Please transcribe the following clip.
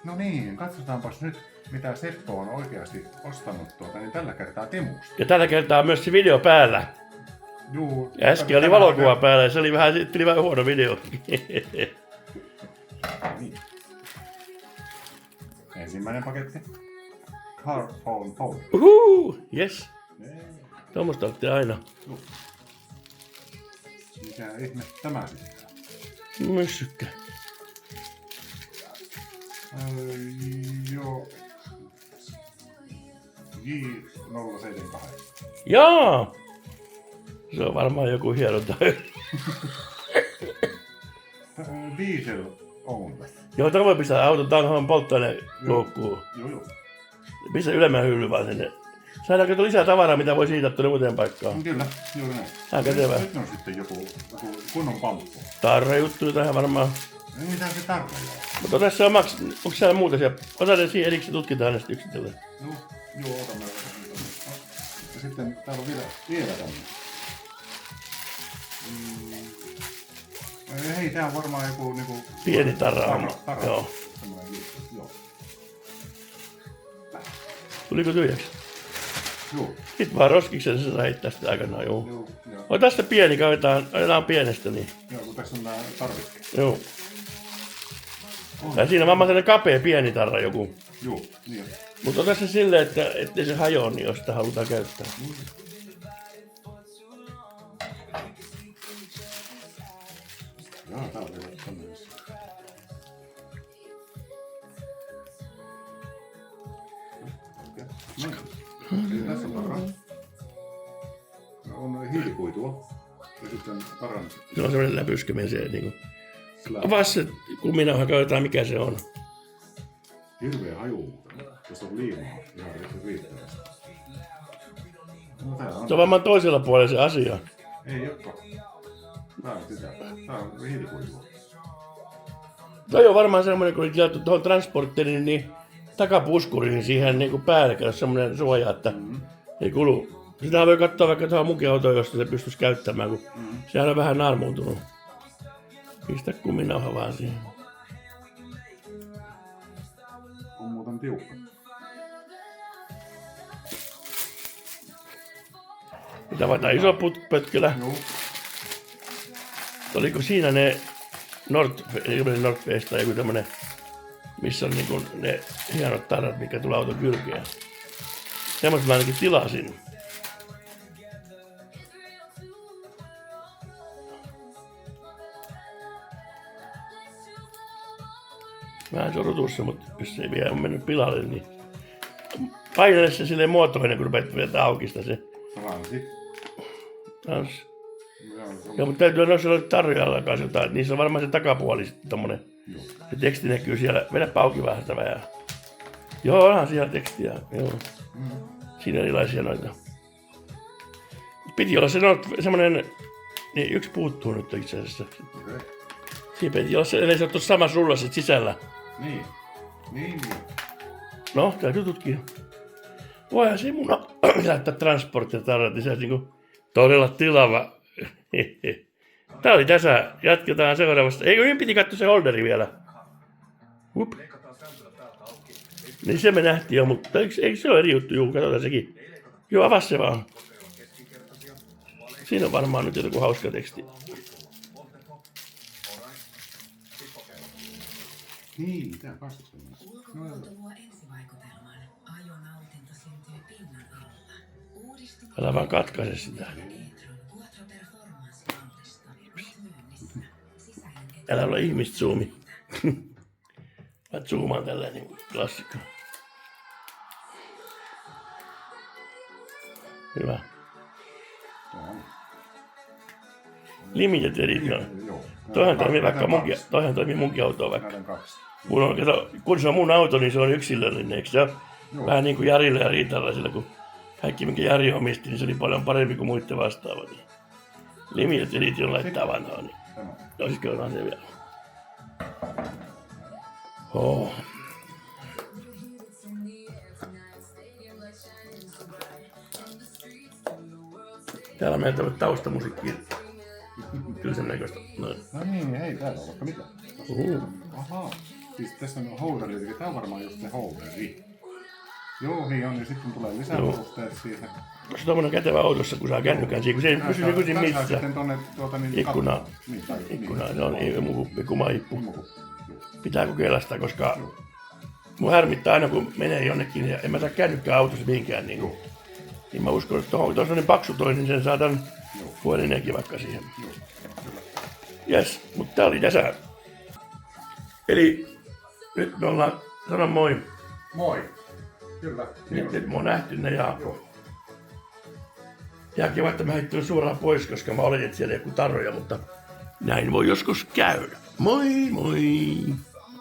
No niin, katsotaanpas nyt, mitä Seppo on oikeasti ostanut niin tällä kertaa Temusta. Ja tällä kertaa on myös se video päällä. Juu. Ja äsken oli valokuva päällä ja se oli vähän huono video. Niin. Ensimmäinen paketti. Hard Phone Phone. Yes. Tuommoista olette aina. Mikä ihme tämä sitten? Myssykkä. Joo. J078. Jaa! Se on varmaan joku hieronta. Diesel only. Joo, tämä voi pistää auton tanhoon polttoaineen loukkuun. Joo. Pistä ylemmän hylly vaan sinne. Saadaanko lisää tavaraa, mitä voi siirtää tuonne uuteen paikkaan? Kyllä, juuri näin. Tää on kätevää. Nyt on sitten joku kunnon pamppu. Tarra juttuja tähän varmaan. Ei mitään se tarkoittaa. Mutta tässä on onko siellä muuta siellä? Otetaan siihen erikseen tutkitaan näistä yksitellen. Joo, otamme. Ja sitten täällä on vielä tämmöinen. Hei, tää on varmaan joku niinku... Pieni tarra. Joo. Joo. Tuliko tyhjäksi? Joo. Sitten vaan roskiksen se saa heittää sitä aikanaan, joo. Joo. Ota sitä pieni, otetaan pienestä niin. Joo, kun tässä on nää tarvikkeet. Joo. Ja siinä on varmaan sellainen kapea pieni tarra joku. Joo, niin. Mutta ota se silleen, ettei se hajoa, niin jos sitä halutaan käyttää. Joo, tää on vielä tämmöinen. Eli tässä on tarra. On hiilikuitua. Ja sitten taran Se on semmoinen läpyskeminen se niinku. slab. Avaa se kuminauha, katsotaan mikä se on. Hirveä haju. Tässä on liimaa ihan riittävästi. No, tää on. Se on varmaan toisella puolella se asia. Ei olekaan. Tää on sitä. Tää on hiilikuitua. Toi on varmaan semmoinen, kun oli tuohon transportteriin, niin takapuskuriin siihen niin kuin päälle, jos semmoinen suoja, että ei kulu. Sitä voi katsoa vaikka tuohon munkin autoon, josta se pystyisi käyttämään, kun sehän on vähän naarmuuntunut. Pistä kuminauha vaan siihen. On muuten tiukka. Mitä vaihtaa iso pötkylä. Joo. Oliko siinä ne Nordfest tai joku tämmönen, missä on niinku ne hienot tarrat, mikä tulee auton kylkeen. Semmoista mä ainakin tilasin. Vähän se on rutussa, mutta jos se ei vielä ole mennyt pilalle, niin painele se silleen muotoinen, kun rupeat vetää auki sitä se. Transi. Trans. Joo, mutta täytyy noissa olla tarjoajalla kanssa jotain, että niissä on varmaan se takapuoli sitten tommonen. Se teksti näkyy siellä. Vedäpä auki vähän sitä vähän. Joo, onhan siellä tekstiä. Joo. Siinä erilaisia noita. Piti olla se semmonen, niin yksi puuttuu nyt itse asiassa. Okay. Siinä piti olla se, eli se on tuossa samassa rullassa sisällä. Niin. No, täytyy tutkia. Voihan se mun laittaa transporttitarrat, niin se olisi niinku todella tilava. Tää oli tässä. Jatketaan seuraavasta. Eikö piti katsoa se holderi vielä? Hup. Niin se me nähtiin jo, mutta eikö se ole eri juttu? Juu, katsotaan sekin. Joo, avaa se vaan. Siinä on varmaan nyt joku hauska teksti. Niin, tää kasvattaa. Ulkopuolta luo ensivaikutelman. Ajonautinto syntyy pinnan alla. Älä vaan katkaise sitä. Älä ole ihmiszoomi. Mä zoomaan tällä niin klassikko. Hyvä. Limited edition. Joo. Toihan toimii munkin autoa vaikka. Näiden kaksi. Kun se on mun auto, niin se on yksilöllinen, eikö se ole? Vähän niin kuin Jarilla ja Riitalla sillä, kun kaikki minkä Jari omisti, niin se oli paljon parempi kuin muiden vastaavat. Limited edition laittaa vanhaa, niin olisiko onhan se vielä. Oh. Täällä meillä on taustamusiikkia. Kyllä sen näköistä. Noin. No niin, ei täällä ole vaikka mitään. Ahaa. Siis tässä on holderi, eli tää on varmaan just se holderi. Joo, niin on, ja sitten tulee lisävarusteet siihen. Se on kätevä autossa, kun saa kännykän siihen, kun se ei pysy nykyisin Tää saa missä. sitten tonne Ikkuna. Ikkuna. Se on pikku maippu. Joo. Pitää kokeilla sitä, koska mun harmittaa aina, kun menee jonnekin ja en mä saa kännykkää autossa mihinkään. Niin mä uskon, että tuossa on niin paksu toi, niin sen saatan huolineenkin vaikka siihen. Jes, mutta tää oli tässä. Eli nyt me ollaan, sanon moi. Moi. Kyllä. Nyt me on nähty ne ja Joo. ja kiva, että mä heittelen suoraan pois, koska mä oletin, että siellä ei joku tarroja, mutta näin voi joskus käydä. Moi moi!